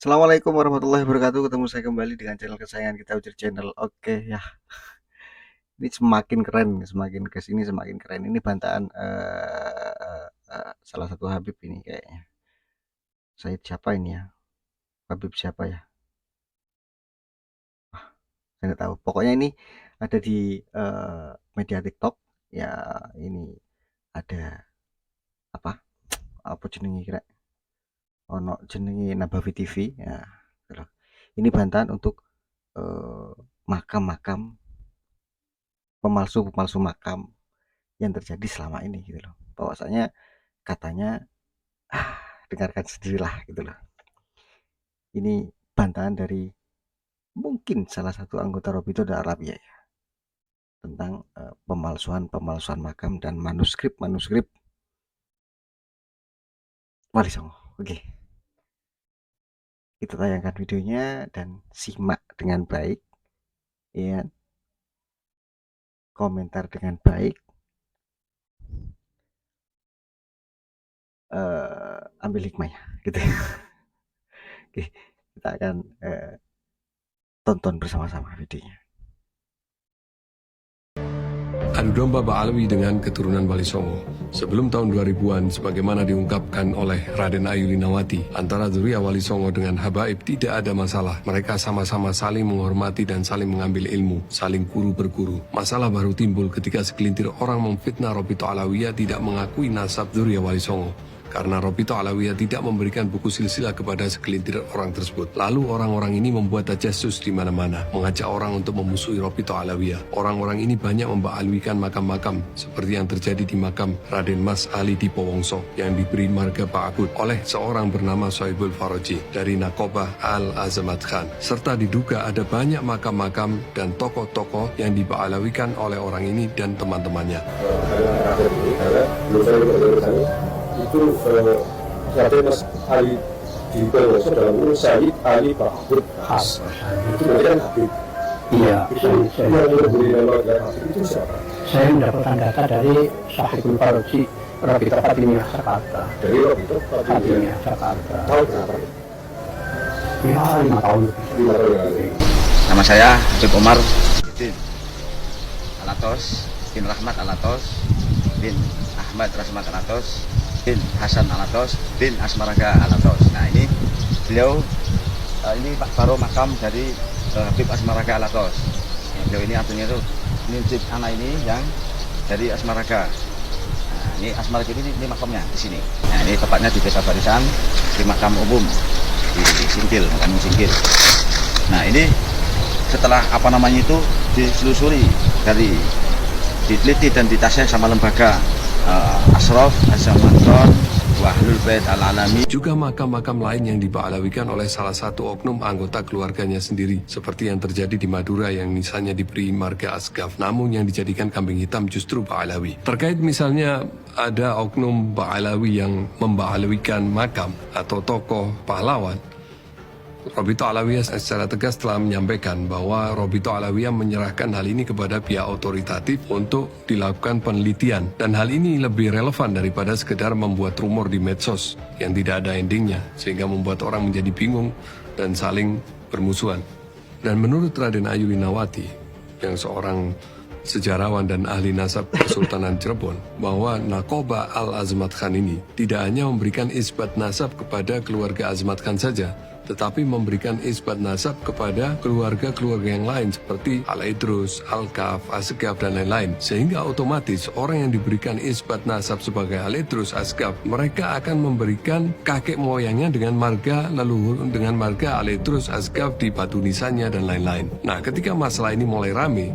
Assalamualaikum warahmatullahi wabarakatuh. Ketemu saya kembali dengan channel kesayangan kita, Ujar Channel. Oke ya, ini semakin keren, semakin kesini semakin keren. Ini bantahan salah satu Habib ini kayaknya. Said siapa ini ya? Habib siapa ya? Saya nggak tahu. Pokoknya ini ada di media TikTok. Ya ini ada apa? Apa jenenge kira? Ono jenenge Nabawi TV. Ya, gitu loh. Ini bantahan untuk eh, makam-makam pemalsu makam yang terjadi selama ini gitu loh. Bahwasanya katanya dengarkan sendirilah gitu loh. Ini bantahan dari mungkin salah satu anggota Robito Arabia ya tentang pemalsuan makam dan manuskrip Wali Songo. Oke, kita tayangkan videonya dan simak dengan baik, ya, komentar dengan baik, ambil hikmahnya, gitu. Oke, kita akan tonton bersama-sama videonya. Adu domba Ba'alawi dengan keturunan Wali Songo. Sebelum tahun 2000-an, sebagaimana diungkapkan oleh Raden Ayu Linawati, antara Zuriya Wali Songo dengan Habaib tidak ada masalah. Mereka sama-sama saling menghormati dan saling mengambil ilmu, saling guru berguru. Masalah baru timbul ketika segelintir orang memfitnah Robito Alawiyah tidak mengakui nasab Zuriya Wali Songo. Karena Robito Alawiyah tidak memberikan buku silsilah kepada segelintir orang tersebut. Lalu orang-orang ini membuat tajasus di mana-mana, mengajak orang untuk memusuhi Robito Alawiyah. Orang-orang ini banyak membaalwikan makam-makam, seperti yang terjadi di makam Raden Mas Ali di Powongso, yang diberi marga Ba'akut oleh seorang bernama Sohibul Faroji dari Nakobah Al-Azamat Khan. Serta diduga ada banyak makam-makam dan tokoh-tokoh yang dibaalwikan oleh orang ini dan teman-temannya. Itu Raden Mas Ali di Powongso dalam urus Said Ali Ba'akut Khas. Itu berarti kan Habib. Iya, Itu yang memberi nama gelar Habib itu siapa? saya mendapatkan data dari Sahibul Faroji Robito Fatimiyah Jakarta. Dari Robito Fatimiyah Jakarta. Tahu kenapa? Ya, 5 tahun. 5 tahun yang lalu. Nama saya Habib Omar bin Alatos bin Rahmat Alatos bin Ahmad Rasmat Alatos bin Hasan Alatos bin Asmaraga Alatos. Nah ini beliau ini Pak Baro makam dari Habib Asmaraga Alatos. Beliau ini artinya itu nincip anak ini yang dari Asmaraga. Nah, ini Asmaraga ini makamnya di sini. Nah ini tepatnya di Desa Barisan di makam umum di Singkil, makam Singkil. Nah ini setelah apa namanya itu diselusuri dari diteliti dan ditasih sama lembaga Ashraf Azamatron Wahlul Bait Al-Alami. Juga makam-makam lain yang diba'alawikan oleh salah satu oknum anggota keluarganya sendiri, seperti yang terjadi di Madura yang misalnya diberi marga Asgaf, namun yang dijadikan kambing hitam justru Ba'alawi. Terkait misalnya ada oknum Ba'alawi yang memba'alawikan makam atau tokoh pahlawan, Robito Alawiyah secara tegas telah menyampaikan bahwa Robito Alawiyah menyerahkan hal ini kepada pihak otoritatif untuk dilakukan penelitian. Dan hal ini lebih relevan daripada sekedar membuat rumor di medsos yang tidak ada endingnya, sehingga membuat orang menjadi bingung dan saling bermusuhan. Dan menurut Raden Ayu Linawati, yang seorang sejarawan dan ahli nasab Kesultanan Cirebon, bahwa Nakobah Al-Azmat Khan ini tidak hanya memberikan isbat nasab kepada keluarga Azmat Khan saja, tetapi memberikan isbat nasab kepada keluarga-keluarga yang lain seperti Al-Idrus, Al-Kaf, Asgaf, dan lain-lain. Sehingga otomatis orang yang diberikan isbat nasab sebagai Al-Idrus, Asgaf, mereka akan memberikan kakek moyangnya dengan marga leluhur, dengan marga Al-Idrus, Asgaf di batu nisannya dan lain-lain. Nah, ketika masalah ini mulai rame,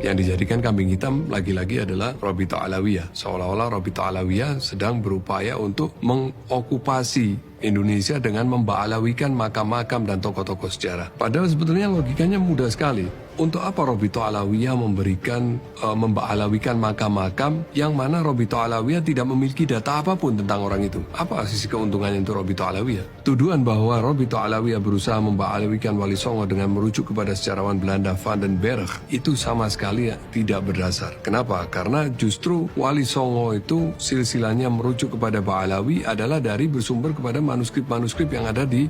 yang dijadikan kambing hitam lagi-lagi adalah Robito Alawiyah. Seolah-olah Robito Alawiyah sedang berupaya untuk mengokupasi Indonesia dengan memba'alawikan makam-makam dan tokoh-tokoh sejarah. Padahal sebetulnya logikanya mudah sekali. Untuk apa Robito Alawiyah memba'alawikan makam-makam yang mana Robito Alawiyah tidak memiliki data apapun tentang orang itu? Apa sisi keuntungannya untuk Robito Alawiyah? Tuduhan bahwa Robito Alawiyah berusaha memba'alawikan Wali Songo dengan merujuk kepada sejarawan Belanda Van den Berg itu sama sekali tidak berdasar. Kenapa? Karena justru Wali Songo itu silsilahnya merujuk kepada Ba'alawi adalah dari bersumber kepada manuskrip-manuskrip yang ada di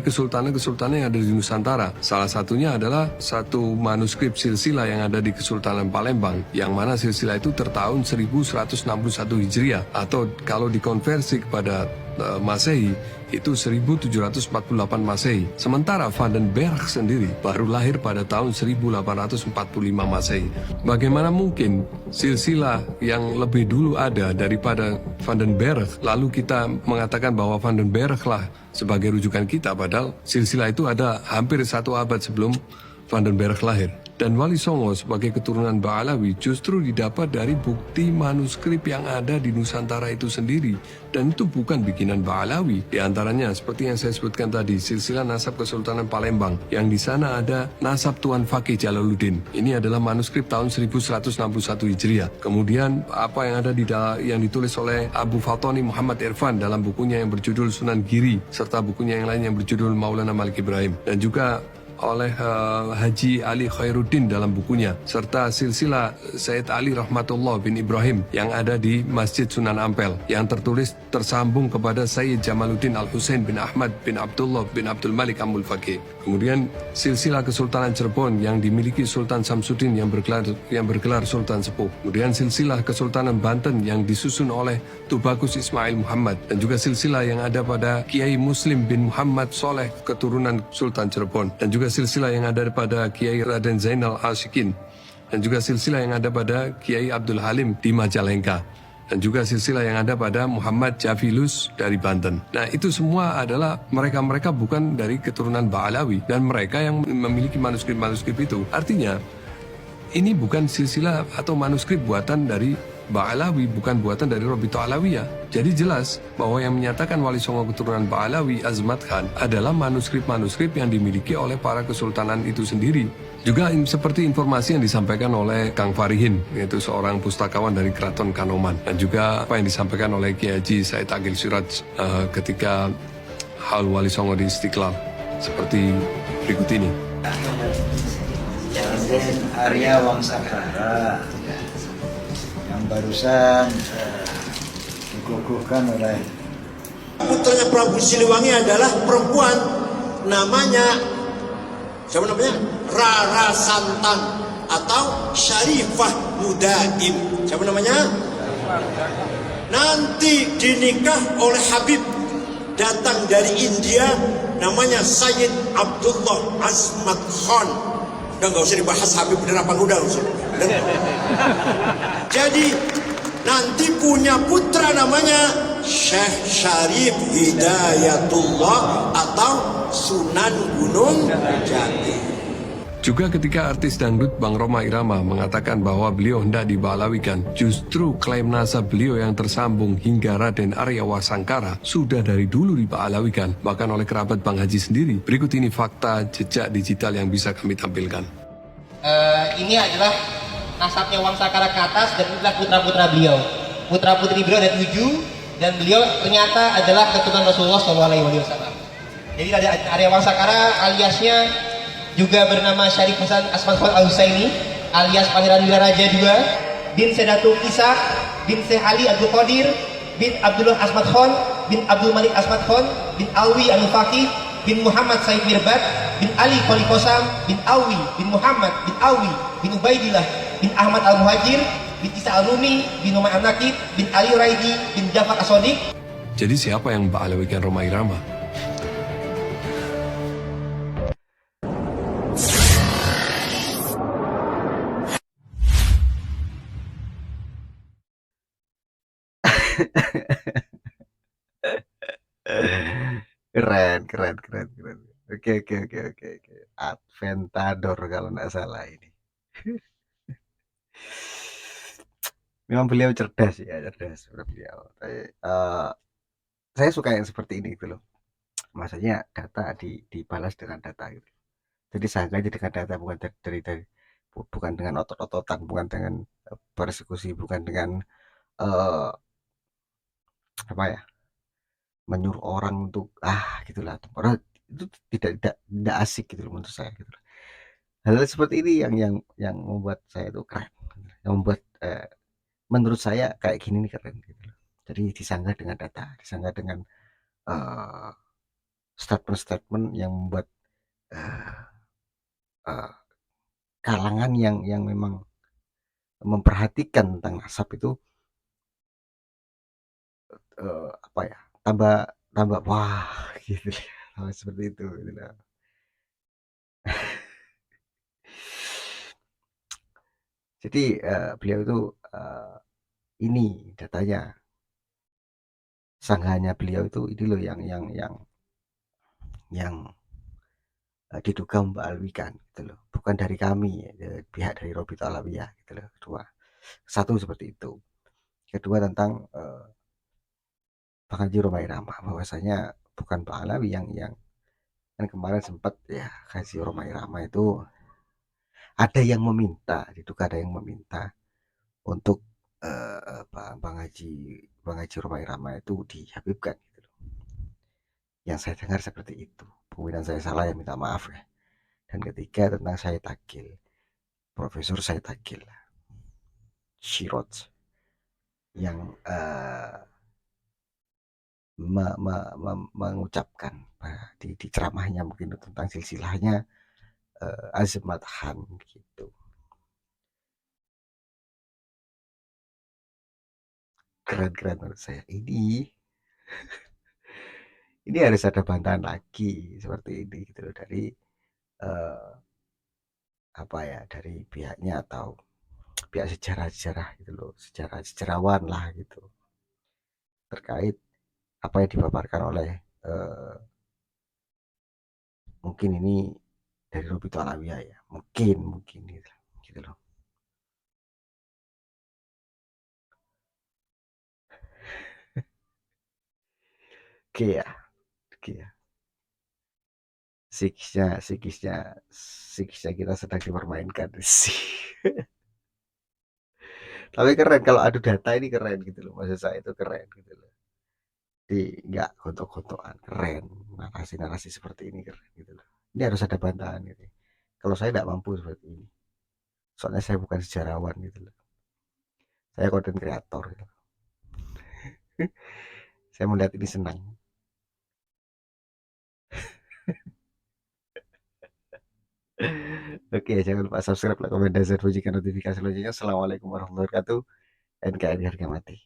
kesultanan-kesultanan yang ada di Nusantara. Salah satunya adalah satu manuskrip silsilah yang ada di Kesultanan Palembang, yang mana silsilah itu tertahun 1161 Hijriah, atau kalau dikonversi kepada Masehi itu 1748 Masehi. Sementara Van den Berg sendiri baru lahir pada tahun 1845 Masehi. Bagaimana mungkin silsilah yang lebih dulu ada daripada Van den Berg, lalu kita mengatakan bahwa Van den Berg lah sebagai rujukan kita, padahal silsilah itu ada hampir 1 abad sebelum Van den Berg lahir. Dan Wali Songo sebagai keturunan Ba'alawi justru didapat dari bukti manuskrip yang ada di Nusantara itu sendiri. Dan itu bukan bikinan Ba'alawi. Di antaranya seperti yang saya sebutkan tadi, silsilah nasab Kesultanan Palembang, yang di sana ada nasab Tuan Fakih Jalaluddin. Ini adalah manuskrip tahun 1161 Hijriah. Kemudian apa yang ada yang ditulis oleh Abu Fatoni Muhammad Irfan dalam bukunya yang berjudul Sunan Giri, serta bukunya yang lain yang berjudul Maulana Malik Ibrahim. Dan juga oleh Haji Ali Khairuddin dalam bukunya, serta silsilah Sayyid Ali Rahmatullah bin Ibrahim yang ada di Masjid Sunan Ampel, yang tertulis tersambung kepada Sayyid Jamaluddin Al-Husain bin Ahmad bin Abdullah bin Abdul Malik Amul Fakih. Kemudian silsilah Kesultanan Cirebon yang dimiliki Sultan Samsudin yang bergelar Sultan Sepuh. Kemudian silsilah Kesultanan Banten yang disusun oleh Tubagus Ismail Muhammad, dan juga silsilah yang ada pada Kiai Muslim bin Muhammad Soleh keturunan Sultan Cirebon, dan juga silsilah yang ada pada Kiai Raden Zainal Asyikin, dan juga silsilah yang ada pada Kiai Abdul Halim di Majalengka, dan juga silsilah yang ada pada Muhammad Jafilus dari Banten. Nah, itu semua adalah mereka-mereka bukan dari keturunan Ba'alawi, dan mereka yang memiliki manuskrip-manuskrip itu. Artinya, ini bukan silsilah atau manuskrip buatan dari Ba'alawi, bukan buatan dari Robito Alawiyah. Jadi jelas bahwa yang menyatakan Wali Songo keturunan Ba'alawi Azmat Khan adalah manuskrip-manuskrip yang dimiliki oleh para kesultanan itu sendiri. Juga seperti informasi yang disampaikan oleh Kang Farihin, yaitu seorang pustakawan dari Keraton Kanoman, dan juga apa yang disampaikan oleh Kiai Haji Said Agil Siraj ketika haul Wali Songo di Istiqlal, seperti berikut ini. Arya Wangsakara yang barusan dikukuhkan oleh putranya Prabu Siliwangi adalah perempuan, namanya siapa namanya? Rara Santan atau Syarifah Mudaim. Siapa namanya? Nanti dinikah oleh Habib datang dari India, namanya Sayyid Abdullah Azmat Khan. Udah nggak usah dibahas Habib bener apa udah usah. Jadi nanti punya putra namanya Syekh Syarif Hidayatullah atau Sunan Gunung Jati. Juga ketika artis dangdut Bang Rhoma Irama mengatakan bahwa beliau hendak diba'alawikan, justru klaim nasab beliau yang tersambung hingga Raden Arya Wasangkara sudah dari dulu diba'alawikan, bahkan oleh kerabat Bang Haji sendiri. Berikut ini fakta jejak digital yang bisa kami tampilkan. Ini adalah nasabnya Wangsakara ke atas, dan inilah putra-putra beliau. Putra-putri beliau ada 7, dan beliau ternyata adalah keturunan Rasulullah SAW. Jadi ada Arya Wangsakara aliasnya juga bernama Syarif Hasan Asman Khan Al-Husaini alias Pangeran Wiraja II bin Sedatul Kisah bin Syekh Ali Abdul Qadir bin Abdullah Asmat Khan bin Abdul Malik Asmat Khan bin Alwi Al-Faqih bin Muhammad Said Mirbat bin Ali Kholi Qasam bin Alwi bin Muhammad bin Alwi bin Ubaidillah bin Ahmad Al-Muhajir bin Isa Al-Rumi bin Umar Al-Nakib bin Ali Raidi bin Jafar As-Sadiq. Jadi siapa yang ba'alawikan Rhoma Irama? Keren. Oke. Adventador kalau nggak salah ini. Memang beliau cerdas beliau. Saya suka yang seperti ini gitu loh. Maksudnya data dibalas dengan data gitu. Jadi sangkanya dengan data, bukan bukan dengan otot-ototan, bukan dengan persekusi, bukan dengan apa ya, menyuruh orang untuk gitulah. Orang itu tidak asik gitu loh menurut saya gitu loh. Hal seperti ini yang membuat saya itu keren, yang membuat menurut saya kayak gini nih keren gitu loh. Jadi disanggah dengan data, disanggah dengan eee, statement-statement yang membuat, eee eee, kalangan yang memang memperhatikan tentang nasab itu, apa ya, tambah tambah wah gitu hal seperti itu gitu loh. Jadi, beliau itu, ini datanya, sanggahannya beliau itu ini loh yang diduga membalwikan gitu loh, bukan dari kami, pihak dari Robito Alawiyah gitu loh, kedua. Satu seperti itu. Kedua tentang, Bang Haji Roma Irama, bahwasanya bukan Pak Alawi yang kan kemarin sempat ya Haji Roma Irama itu ada yang meminta, diduga ada yang meminta untuk, Bang Haji Roma Irama itu dihabibkan gitu loh. Yang saya dengar seperti itu. Kemungkinan saya salah ya minta maaf ya. Dan ketiga tentang Said Akil, Profesor Said Akil Shiroj yang mengucapkan di ceramahnya mungkin tentang silsilahnya Azimat Han gitu. Keren-keren menurut saya. Ini harus ada bantahan lagi seperti ini gitu loh dari eh, apa ya dari pihaknya atau pihak sejarah-sejarah gitu loh, sejarawan lah gitu terkait apa yang dipaparkan oleh eh, mungkin ini dari Robito Alawiyah ya, mungkin gitu loh. Oke ya, oke ya. Psikisnya, psikisnya, psikisnya kita sedang dipermainkan sih. Tapi keren kalau adu data ini keren gitu loh. Maksud saya itu keren gitu loh. Di nggak gontok-gontokan, keren. Narasi-narasi seperti ini keren gitu loh. Ini harus ada bantahan gitu. Kalau saya tidak mampu seperti ini. Soalnya saya bukan sejarawan gitu loh. Saya konten kreator gitu. Saya melihat ini senang. Oke, jangan lupa subscribe, like, komen, dan share, bunyikan notifikasi loncengnya. Assalamualaikum warahmatullahi wabarakatuh. NKRI harga mati.